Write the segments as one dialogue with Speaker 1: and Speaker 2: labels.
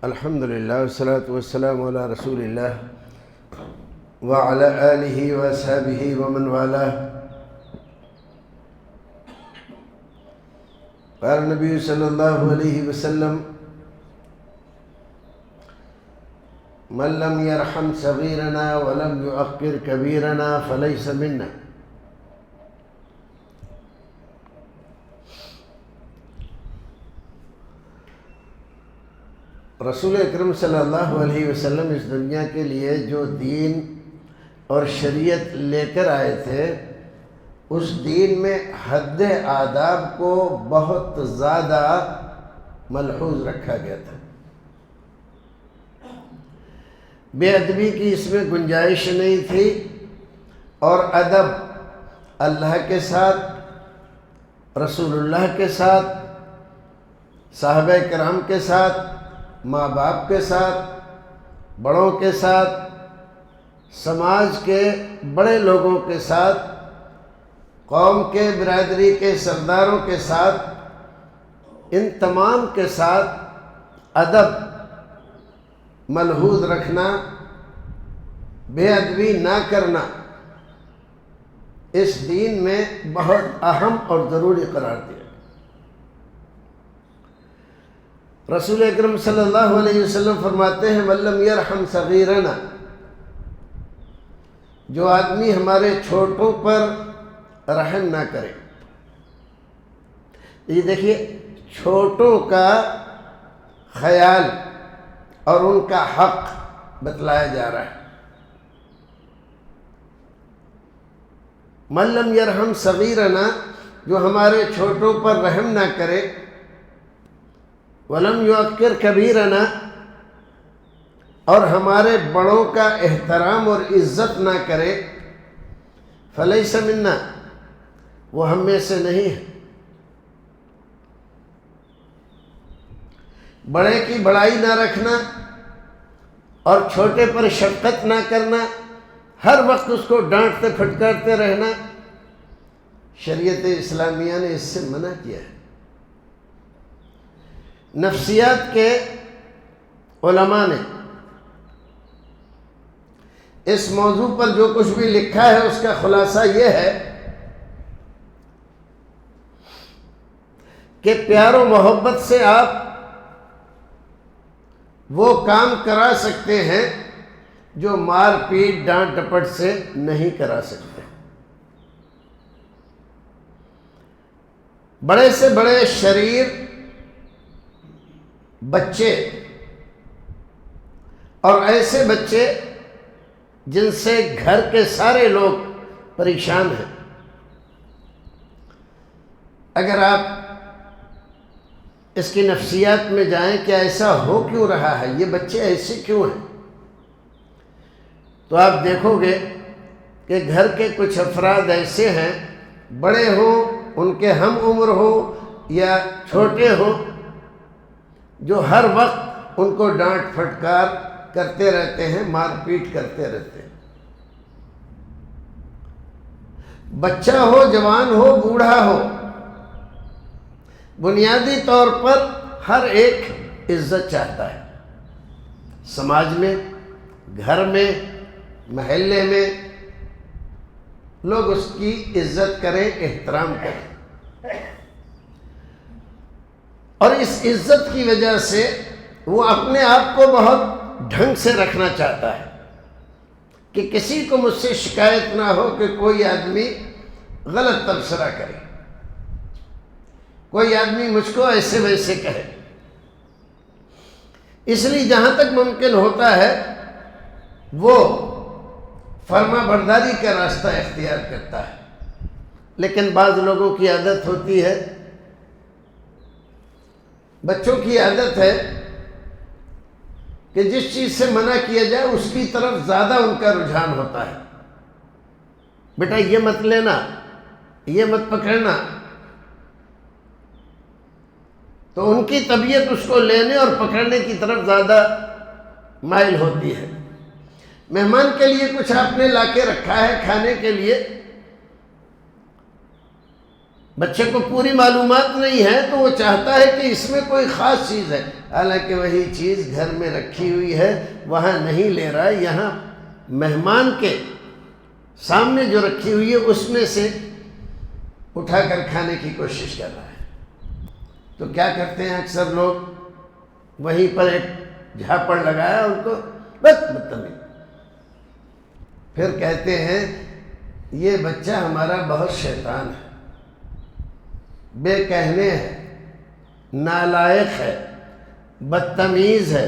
Speaker 1: الحمدللہ والصلاة والسلام علی رسول اللہ وعلی آلہ واصحابہ ومن والاه. قال نبی صلی اللہ علیہ وسلم: من لم يرحم صغیرنا ولم يؤقر کبیرنا فلیس منا. رسول اکرم صلی اللہ علیہ وسلم اس دنیا کے لیے جو دین اور شریعت لے کر آئے تھے، اس دین میں حد آداب کو بہت زیادہ ملحوظ رکھا گیا تھا. بے ادبی کی اس میں گنجائش نہیں تھی، اور ادب اللہ کے ساتھ، رسول اللہ کے ساتھ، صحابہ کرام کے ساتھ، ماں باپ کے ساتھ، بڑوں کے ساتھ، سماج کے بڑے لوگوں کے ساتھ، قوم کے برادری کے سرداروں کے ساتھ، ان تمام کے ساتھ ادب ملحوظ رکھنا، بے ادبی نہ کرنا اس دین میں بہت اہم اور ضروری قرار دیا. رسول اکرم صلی اللہ علیہ وسلم فرماتے ہیں: من لم یرحم صغیرنا، جو آدمی ہمارے چھوٹوں پر رحم نہ کرے. یہ دیکھیے، چھوٹوں کا خیال اور ان کا حق بتلایا جا رہا ہے. من لم یرحم صغیرنا، جو ہمارے چھوٹوں پر رحم نہ کرے، وَلَمْ يُعَقِّرْ كَبِيرَنَا، اور ہمارے بڑوں کا احترام اور عزت نہ کرے، فَلَيْسَ مِنَّا، وہ ہم میں سے نہیں ہے. بڑے کی بڑائی نہ رکھنا اور چھوٹے پر شفقت نہ کرنا، ہر وقت اس کو ڈانٹتے پھٹکارتے رہنا، شریعت اسلامیہ نے اس سے منع کیا ہے. نفسیات کے علماء نے اس موضوع پر جو کچھ بھی لکھا ہے، اس کا خلاصہ یہ ہے کہ پیار و محبت سے آپ وہ کام کرا سکتے ہیں جو مار پیٹ ڈانٹ ڈپٹ سے نہیں کرا سکتے. بڑے سے بڑے شریر بچے اور ایسے بچے جن سے گھر کے سارے لوگ پریشان ہیں، اگر آپ اس کی نفسیات میں جائیں کہ ایسا ہو کیوں رہا ہے، یہ بچے ایسے کیوں ہیں، تو آپ دیکھو گے کہ گھر کے کچھ افراد ایسے ہیں، بڑے ہوں، ان کے ہم عمر ہوں یا چھوٹے ہوں، جو ہر وقت ان کو ڈانٹ پھٹکار کرتے رہتے ہیں، مار پیٹ کرتے رہتے ہیں. بچہ ہو، جوان ہو، بوڑھا ہو، بنیادی طور پر ہر ایک عزت چاہتا ہے. سماج میں، گھر میں، محلے میں لوگ اس کی عزت کریں، احترام کریں، اور اس عزت کی وجہ سے وہ اپنے آپ کو بہت ڈھنگ سے رکھنا چاہتا ہے کہ کسی کو مجھ سے شکایت نہ ہو کہ کوئی آدمی غلط تبصرہ کرے، کوئی آدمی مجھ کو ایسے ویسے کہے. اس لیے جہاں تک ممکن ہوتا ہے وہ فرما برداری کا راستہ اختیار کرتا ہے. لیکن بعض لوگوں کی عادت ہوتی ہے، بچوں کی عادت ہے کہ جس چیز سے منع کیا جائے اس کی طرف زیادہ ان کا رجحان ہوتا ہے. بیٹا یہ مت لینا، یہ مت پکڑنا، تو ان کی طبیعت اس کو لینے اور پکڑنے کی طرف زیادہ مائل ہوتی ہے. مہمان کے لیے کچھ آپ نے لا کے رکھا ہے کھانے کے لیے، بچے کو پوری معلومات نہیں ہے تو وہ چاہتا ہے کہ اس میں کوئی خاص چیز ہے، حالانکہ وہی چیز گھر میں رکھی ہوئی ہے، وہاں نہیں لے رہا، یہاں مہمان کے سامنے جو رکھی ہوئی ہے اس میں سے اٹھا کر کھانے کی کوشش کر رہا ہے۔ تو کیا کرتے ہیں اکثر لوگ، وہیں پر ایک جھاپڑ لگایا ان کو، بس بدتمیز۔ پھر کہتے ہیں یہ بچہ ہمارا بہت شیطان ہے، بے کہنے ہے، نالائق ہے، بدتمیز ہے،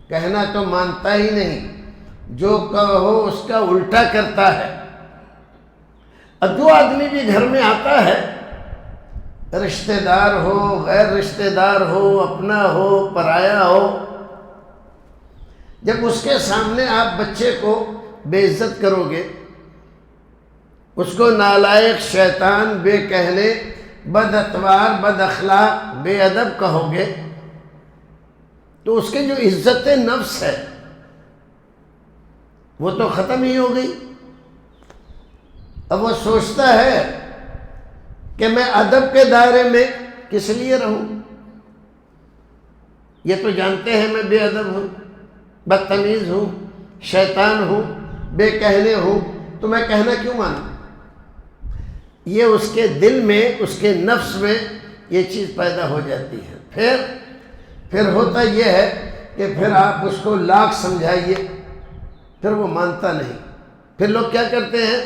Speaker 1: کہنا تو مانتا ہی نہیں، جو کہو اس کا الٹا کرتا ہے۔ اب جو آدمی بھی گھر میں آتا ہے، رشتہ دار ہو، غیر رشتہ دار ہو، اپنا ہو، پرایا ہو، جب اس کے سامنے آپ بچے کو بے عزت کرو گے، اس کو نالائق، شیطان، بے کہنے، بد اتوار، بد اخلاق، بے ادب کہو گے، تو اس کے جو عزت نفس ہے وہ تو ختم ہی ہو گئی۔ اب وہ سوچتا ہے کہ میں ادب کے دائرے میں کس لیے رہوں، یہ تو جانتے ہیں میں بے ادب ہوں، بدتمیز ہوں، شیطان ہوں، بے کہنے ہوں، تو میں کہنا کیوں مانوں؟ یہ اس کے دل میں، اس کے نفس میں یہ چیز پیدا ہو جاتی ہے۔ پھر ہوتا یہ ہے کہ پھر آپ اس کو لاکھ سمجھائیے، پھر وہ مانتا نہیں۔ پھر لوگ کیا کرتے ہیں،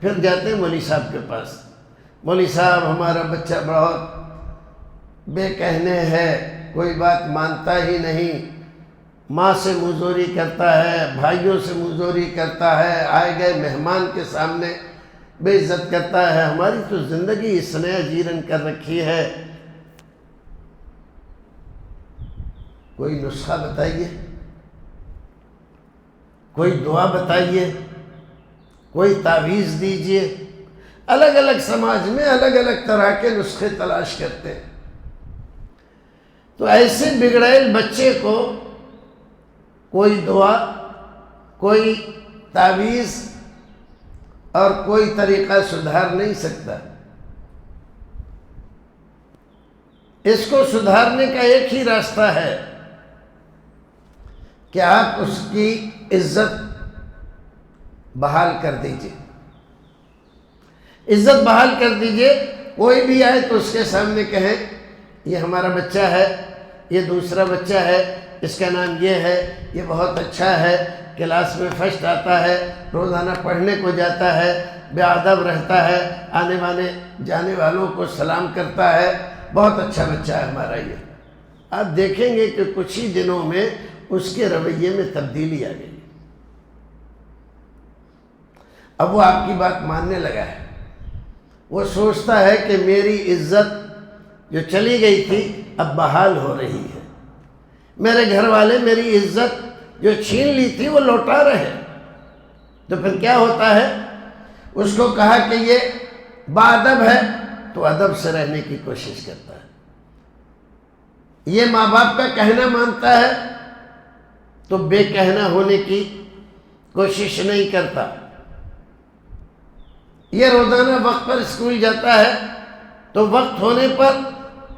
Speaker 1: پھر جاتے ہیں مولوی صاحب کے پاس، مولوی صاحب ہمارا بچہ بہت بے کہنے ہے، کوئی بات مانتا ہی نہیں، ماں سے مزوری کرتا ہے، بھائیوں سے مزوری کرتا ہے، آئے گئے مہمان کے سامنے بے عزت کرتا ہے، ہماری تو زندگی اس نے جیرن کر رکھی ہے۔ کوئی نسخہ بتائیے، کوئی دعا بتائیے، کوئی تعویذ دیجئے۔ الگ الگ سماج میں الگ الگ طرح کے نسخے تلاش کرتے ہیں۔ تو ایسے بگڑیل بچے کو کوئی دعا، کوئی تعویذ اور کوئی طریقہ سدھار نہیں سکتا۔ اس کو سدھارنے کا ایک ہی راستہ ہے کہ آپ اس کی عزت بحال کر دیجئے، عزت بحال کر دیجئے۔ کوئی بھی آئے تو اس کے سامنے کہیں یہ ہمارا بچہ ہے، یہ دوسرا بچہ ہے، اس کا نام یہ ہے، یہ بہت اچھا ہے، کلاس میں فرسٹ آتا ہے، روزانہ پڑھنے کو جاتا ہے، بے ادب رہتا ہے، آنے والے جانے والوں کو سلام کرتا ہے، بہت اچھا بچہ ہے ہمارا یہ۔ آپ دیکھیں گے کہ کچھ ہی دنوں میں اس کے رویے میں تبدیلی آ گئی، اب وہ آپ کی بات ماننے لگا ہے۔ وہ سوچتا ہے کہ میری عزت جو چلی گئی تھی اب بحال ہو رہی ہے، میرے گھر والے میری عزت جو چھین لی تھی وہ لوٹا رہے۔ تو پھر کیا ہوتا ہے، اس کو کہا کہ یہ باادب ہے تو ادب سے رہنے کی کوشش کرتا ہے، یہ ماں باپ کا کہنا مانتا ہے تو بے کہنا ہونے کی کوشش نہیں کرتا، یہ روزانہ وقت پر اسکول جاتا ہے تو وقت ہونے پر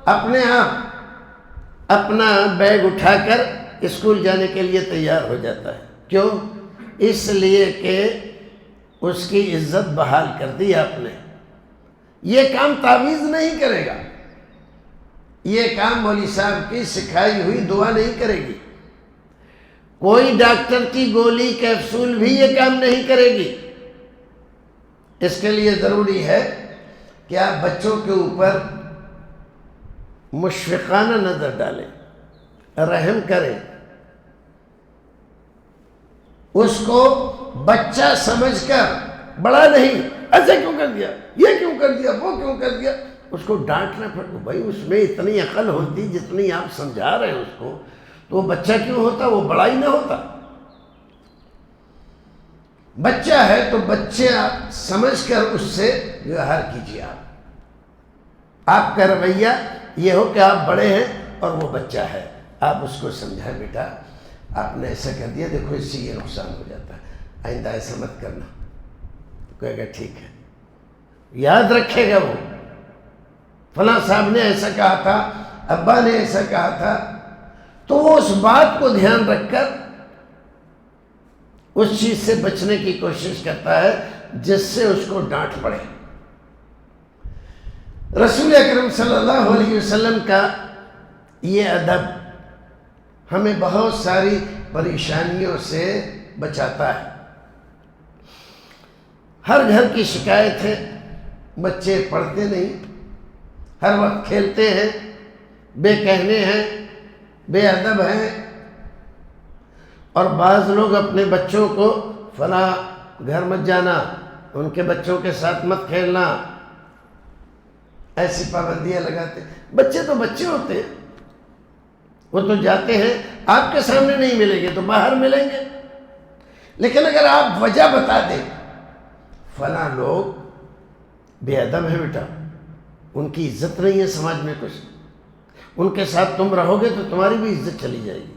Speaker 1: اپنے آپ اپنا بیگ اٹھا کر اسکول جانے کے لیے تیار ہو جاتا ہے۔ کیوں؟ اس لیے کہ اس کی عزت بحال کر دی آپ نے۔ یہ کام تعویذ نہیں کرے گا، یہ کام مولوی صاحب کی سکھائی ہوئی دعا نہیں کرے گی، کوئی ڈاکٹر کی گولی کیپسول بھی یہ کام نہیں کرے گی۔ اس کے لیے ضروری ہے کہ آپ بچوں کے اوپر مشفقانہ نظر ڈالیں، رحم کریں، اس کو بچہ سمجھ کر، بڑا نہیں، ایسے کیوں کر دیا، یہ کیوں کر دیا، وہ کیوں کر دیا، اس کو ڈانٹنا پڑتا۔ بھائی اس میں اتنی عقل ہوتی جتنی آپ سمجھا رہے ہیں اس کو، تو وہ بچہ کیوں ہوتا، وہ بڑا ہی نہ ہوتا۔ بچہ ہے تو بچہ سمجھ کر اس سے ویوہار کیجیے۔ آپ کا رویہ یہ ہو کہ آپ بڑے ہیں اور وہ بچہ ہے، آپ اس کو سمجھائیں بیٹا آپ نے ایسا کر دیا، دیکھو اس سے یہ نقصان ہو جاتا ہے، آئندہ ایسا مت کرنا۔ تو کہے گا ٹھیک ہے، یاد رکھے گا وہ، فلاں صاحب نے ایسا کہا تھا، ابا نے ایسا کہا تھا، تو وہ اس بات کو دھیان رکھ کر اس چیز سے بچنے کی کوشش کرتا ہے جس سے اس کو ڈانٹ پڑے۔ رسول اکرم صلی اللہ علیہ وسلم کا یہ ادب ہمیں بہت ساری پریشانیوں سے بچاتا ہے۔ ہر گھر کی شکایت ہے، بچے پڑھتے نہیں، ہر وقت کھیلتے ہیں، بے کہنے ہیں، بے ادب ہیں، اور بعض لوگ اپنے بچوں کو فلاں گھر مت جانا، ان کے بچوں کے ساتھ مت کھیلنا، ایسی پابندیاں لگاتے ہیں۔ بچے تو بچے ہوتے ہیں، وہ تو جاتے ہیں، آپ کے سامنے نہیں ملیں گے تو باہر ملیں گے، لیکن اگر آپ وجہ بتا دیں فلاں لوگ بے ادب ہیں بیٹا، ان کی عزت نہیں ہے سماج میں کچھ، ان کے ساتھ تم رہو گے تو تمہاری بھی عزت چلی جائے گی،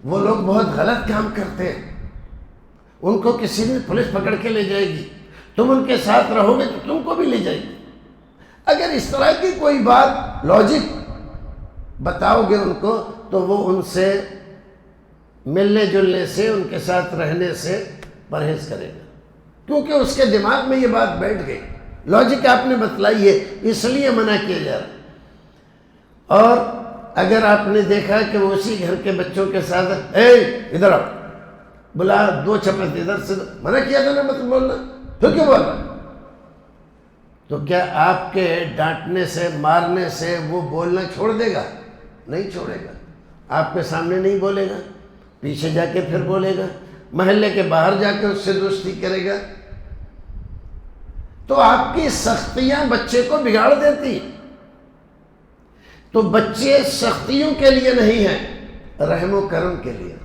Speaker 1: وہ لوگ بہت غلط کام کرتے ہیں، ان کو کسی نے پولیس پکڑ کے لے جائے گی، تم ان کے ساتھ رہو گے تو تم کو بھی لے جائے گی۔ اگر اس طرح کی کوئی بات لاجک بتاؤ گے ان کو تو وہ ان سے ملنے جلنے سے، ان کے ساتھ رہنے سے پرہیز کرے گا، کیونکہ اس کے دماغ میں یہ بات بیٹھ گئی، لاجک آپ نے بتلائی ہے اس لیے منع کیا جا رہا ہے۔ اور اگر آپ نے دیکھا کہ وہ اسی گھر کے بچوں کے ساتھ ادھر آؤ، بلا دو چپت ادھر سے، منع کیا تھا نا مت بولنا، پھر کیوں بولا؟ تو کیا آپ کے ڈانٹنے سے، مارنے سے وہ بولنا چھوڑ دے گا؟ نہیں چھوڑے گا، آپ کے سامنے نہیں بولے گا، پیچھے جا کے پھر بولے گا، محلے کے باہر جا کے اس سے دوستی کرے گا۔ تو آپ کی سختیاں بچے کو بگاڑ دیتی۔ تو بچے سختیوں کے لیے نہیں ہیں، رحم و کرم کے لیے۔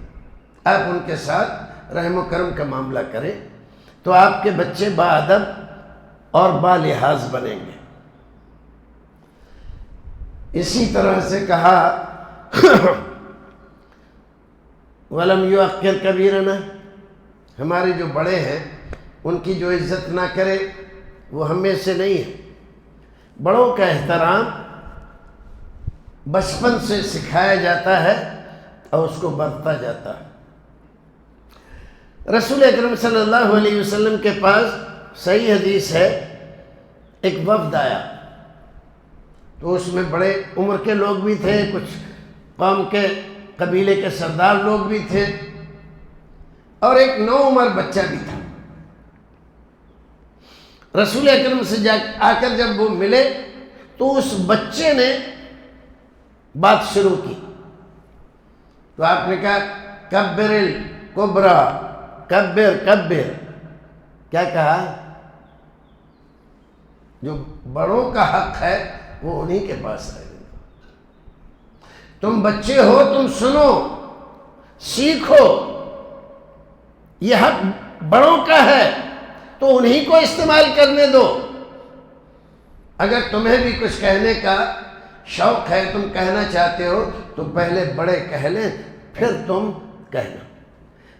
Speaker 1: آپ ان کے ساتھ رحم و کرم کا معاملہ کریں تو آپ کے بچے باادب اور بالحاظ بنیں گے۔ اسی طرح سے کہا وَلَمْ يُعَقِّرْ كَبِيرَنَا، ہمارے جو بڑے ہیں ان کی جو عزت نہ کرے وہ ہم میں سے نہیں ہے۔ بڑوں کا احترام بچپن سے سکھایا جاتا ہے اور اس کو برتا جاتا ہے۔ رسول اکرم صلی اللہ علیہ وسلم کے پاس صحیح حدیث ہے، ایک وفد آیا تو اس میں بڑے عمر کے لوگ بھی تھے، کچھ قوم کے قبیلے کے سردار لوگ بھی تھے، اور ایک نوعمر بچہ بھی تھا۔ رسول اکرم سے آ کر جب وہ ملے تو اس بچے نے بات شروع کی، تو آپ نے کہا کبر الکبریٰ، کبر کبر، کیا کہا؟ جو بڑوں کا حق ہے وہ انہی کے پاس ہے، تم بچے ہو، تم سنو، سیکھو، یہ حق بڑوں کا ہے تو انہی کو استعمال کرنے دو۔ اگر تمہیں بھی کچھ کہنے کا شوق ہے، تم کہنا چاہتے ہو تو پہلے بڑے کہہ لیں پھر تم کہنا۔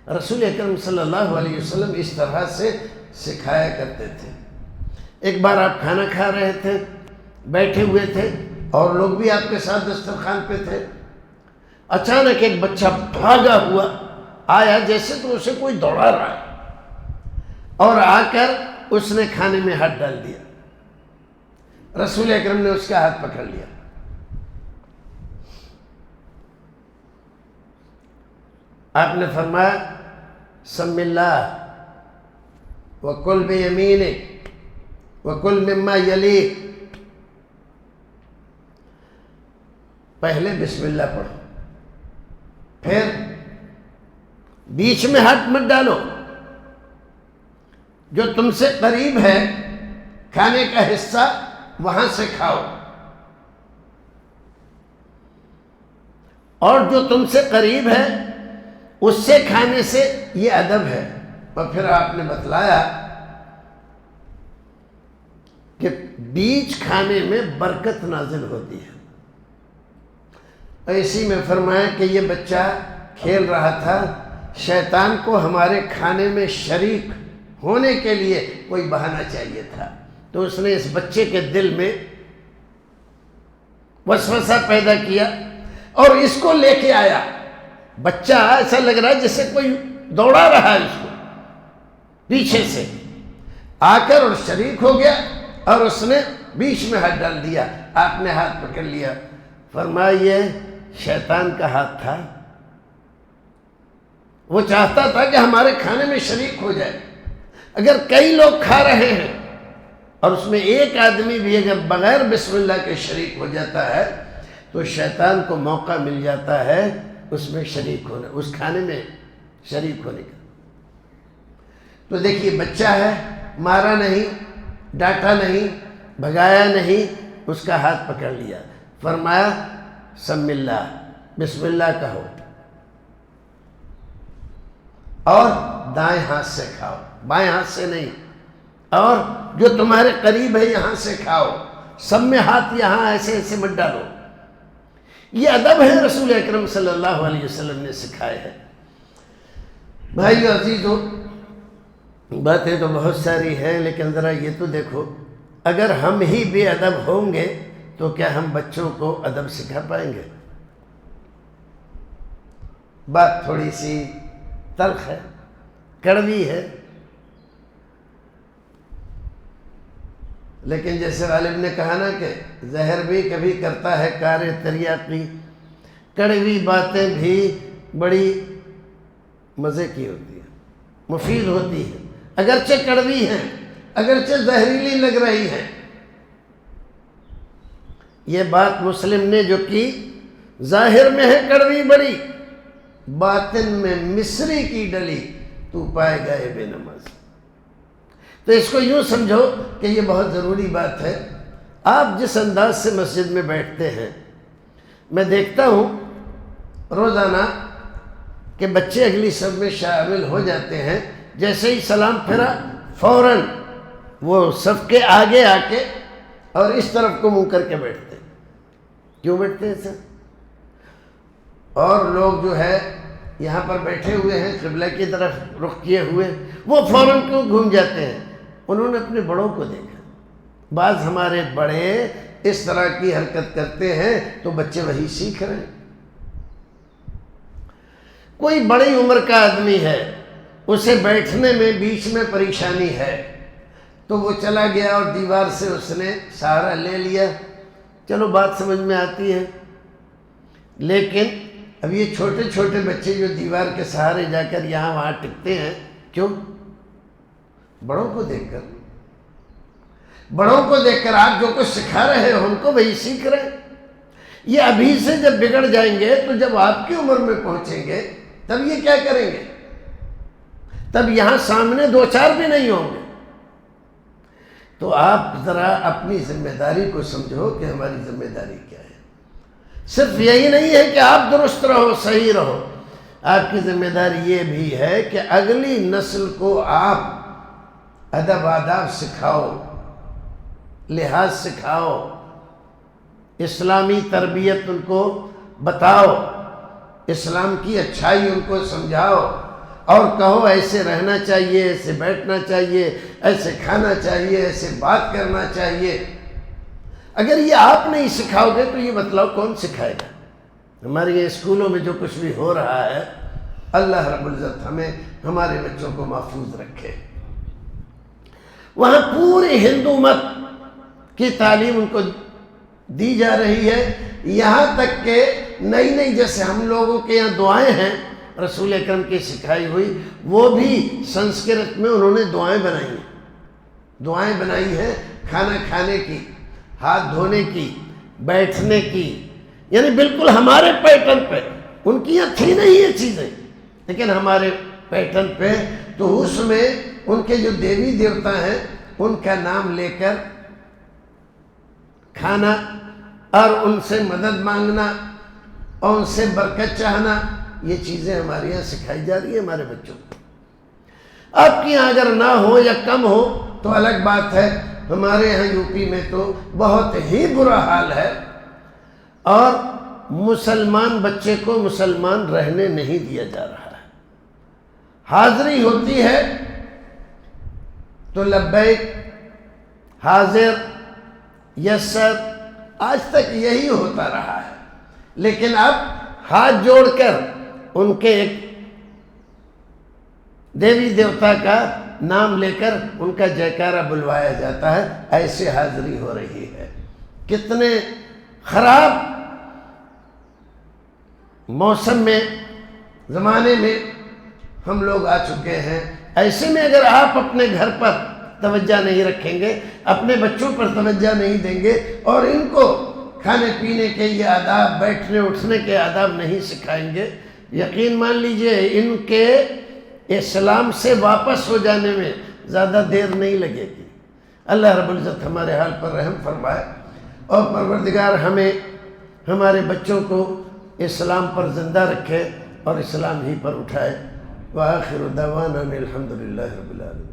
Speaker 1: رسول اکرم صلی اللہ علیہ وسلم اس طرح سے سکھایا کرتے تھے۔ ایک بار آپ کھانا کھا رہے تھے، بیٹھے ہوئے تھے اور لوگ بھی آپ کے ساتھ دسترخوان پہ تھے، اچانک ایک بچہ بھاگا ہوا آیا جیسے تو اسے کوئی دوڑا رہا ہے، اور آ کر اس نے کھانے میں ہاتھ ڈال دیا۔ رسول اکرم نے اس کا ہاتھ پکڑ لیا، آپ نے فرمایا سم اللہ وکل بیمینک وکل مما یلیک، پہلے بسم اللہ پڑھو، پھر بیچ میں ہاتھ مت ڈالو، جو تم سے قریب ہے کھانے کا حصہ وہاں سے کھاؤ، اور جو تم سے قریب ہے اس سے کھانے سے یہ ادب ہے۔ اور پھر آپ نے بتلایا کہ بیچ کھانے میں برکت نازل ہوتی ہے۔ اور اسی میں فرمایا کہ یہ بچہ کھیل رہا تھا، شیطان کو ہمارے کھانے میں شریک ہونے کے لیے کوئی بہانہ چاہیے تھا، تو اس نے اس بچے کے دل میں وسوسہ پیدا کیا اور اس کو لے کے آیا. بچہ ایسا لگ رہا ہے جیسے کوئی دوڑا رہا ہے اس کو پیچھے سے آ کر اور شریک ہو گیا اور اس نے بیچ میں ہاتھ ڈال دیا. آپ نے ہاتھ پکڑ لیا. فرمایا یہ شیطان کا ہاتھ تھا. وہ چاہتا تھا کہ ہمارے کھانے میں شریک ہو جائے. اگر کئی لوگ کھا رہے ہیں اور اس میں ایک آدمی بھی اگر بغیر بسم اللہ کے شریک ہو جاتا ہے تو شیطان کو موقع مل جاتا ہے اس میں شریک ہونے، اس کھانے میں شریک ہونے کا. تو دیکھیے بچہ ہے، مارا نہیں، ڈانٹا نہیں، بھگایا نہیں، اس کا ہاتھ پکڑ لیا. فرمایا سم اللہ، بسم اللہ کہو اور دائیں ہاتھ سے کھاؤ، بائیں ہاتھ سے نہیں. اور جو تمہارے قریب ہے یہاں سے کھاؤ، سب میں ہاتھ یہاں ایسے ایسے مت ڈالو. یہ ادب ہے رسول اکرم صلی اللہ علیہ وسلم نے سکھائے ہیں. بھائیو عزیزو، باتیں تو بہت ساری ہیں لیکن ذرا یہ تو دیکھو، اگر ہم ہی بے ادب ہوں گے تو کیا ہم بچوں کو ادب سکھا پائیں گے؟ بات تھوڑی سی تلخ ہے، کڑوی ہے، لیکن جیسے غالب نے کہا نا کہ زہر بھی کبھی کرتا ہے کار تریاقی. کڑوی باتیں بھی بڑی مزے کی ہوتی ہیں، مفید ہوتی ہیں، اگرچہ کڑوی ہیں، اگرچہ زہریلی لگ رہی ہیں. یہ بات مسلم نے جو کی ظاہر میں ہے کڑوی بڑی، باطن میں مصری کی ڈلی، تو پائے گا اے بے نماز. تو اس کو یوں سمجھو کہ یہ بہت ضروری بات ہے. آپ جس انداز سے مسجد میں بیٹھتے ہیں، میں دیکھتا ہوں روزانہ کہ بچے اگلی صف میں شامل ہو جاتے ہیں، جیسے ہی سلام پھرا فوراً وہ صف کے آگے آ کے اور اس طرف کو منہ کر کے بیٹھتے ہیں. کیوں بیٹھتے ہیں سر؟ اور لوگ جو ہے یہاں پر بیٹھے ہوئے ہیں قبلہ کی طرف رخ کیے ہوئے، وہ فوراً کیوں گھوم جاتے ہیں؟ انہوں نے اپنے بڑوں کو دیکھا. بعض ہمارے بڑے اس طرح کی حرکت کرتے ہیں تو بچے وہی سیکھ رہے ہیں. کوئی بڑی عمر کا آدمی ہے، اسے بیٹھنے میں بیچ میں پریشانی ہے تو وہ چلا گیا اور دیوار سے اس نے سہارا لے لیا. چلو بات سمجھ میں آتی ہے. لیکن اب یہ چھوٹے چھوٹے بچے جو دیوار کے سہارے جا کر یہاں وہاں ٹکتے ہیں، کیوں؟ بڑوں کو دیکھ کر. بڑوں کو دیکھ کر آپ جو کچھ سکھا رہے ہو ان کو وہی سیکھ رہے ہیں. یہ ابھی سے جب بگڑ جائیں گے تو جب آپ کی عمر میں پہنچیں گے تب یہ کیا کریں گے؟ تب یہاں سامنے دو چار بھی نہیں ہوں گے. تو آپ ذرا اپنی ذمہ داری کو سمجھو کہ ہماری ذمہ داری کیا ہے. صرف یہی نہیں ہے کہ آپ درست رہو، صحیح رہو، آپ کی ذمہ داری یہ بھی ہے کہ اگلی نسل کو آپ ادب آداب سکھاؤ، لحاظ سکھاؤ، اسلامی تربیت ان کو بتاؤ، اسلام کی اچھائی ان کو سمجھاؤ اور کہو ایسے رہنا چاہیے، ایسے بیٹھنا چاہیے، ایسے کھانا چاہیے، ایسے بات کرنا چاہیے. اگر یہ آپ نہیں سکھاؤ گے تو یہ بتلاؤ کون سکھائے گا؟ ہمارے یہ اسکولوں میں جو کچھ بھی ہو رہا ہے، اللہ رب العزت ہمیں ہمارے بچوں کو محفوظ رکھے. وہاں پوری ہندو مت کی تعلیم ان کو دی جا رہی ہے، یہاں تک کہ نئی نئی جیسے ہم لوگوں کے یہاں دعائیں ہیں رسول اکرم کی سکھائی ہوئی، وہ بھی سنسکرت میں انہوں نے دعائیں بنائی ہیں. دعائیں بنائی ہیں کھانا کھانے کی، ہاتھ دھونے کی، بیٹھنے کی، یعنی بالکل ہمارے پیٹرن پہ. ان کی یہاں تھی نہیں یہ چیزیں لیکن ہمارے پیٹرن پہ. تو اس میں ان کے جو دیوی دیوتا ہیں ان کا نام لے کر کھانا اور ان سے مدد مانگنا اور ان سے برکت چاہنا، یہ چیزیں ہمارے یہاں سکھائی جا رہی ہیں ہمارے بچوں کو. آپ کے یہاں اگر نہ ہو یا کم ہو تو الگ بات ہے. ہمارے یہاں یو پی میں تو بہت ہی برا حال ہے اور مسلمان بچے کو مسلمان رہنے نہیں دیا جا رہا ہے. حاضری ہوتی ہے تو لبیک، حاضر یسر، آج تک یہی ہوتا رہا ہے، لیکن اب ہاتھ جوڑ کر ان کے ایک دیوی دیوتا کا نام لے کر ان کا جیکارہ بلوایا جاتا ہے، ایسے حاضری ہو رہی ہے۔ کتنے خراب موسم میں، زمانے میں ہم لوگ آ چکے ہیں۔ ایسے میں اگر آپ اپنے گھر پر توجہ نہیں رکھیں گے، اپنے بچوں پر توجہ نہیں دیں گے، اور ان کو کھانے پینے کے یہ آداب، بیٹھنے اٹھنے کے آداب نہیں سکھائیں گے، یقین مان لیجئے ان کے اسلام سے واپس ہو جانے میں زیادہ دیر نہیں لگے گی۔ اللہ رب العزت ہمارے حال پر رحم فرمائے، اور پروردگار ہمیں ہمارے بچوں کو اسلام پر زندہ رکھے اور اسلام ہی پر اٹھائے۔ وآخر دعوانا الحمدللہ رب العالمین۔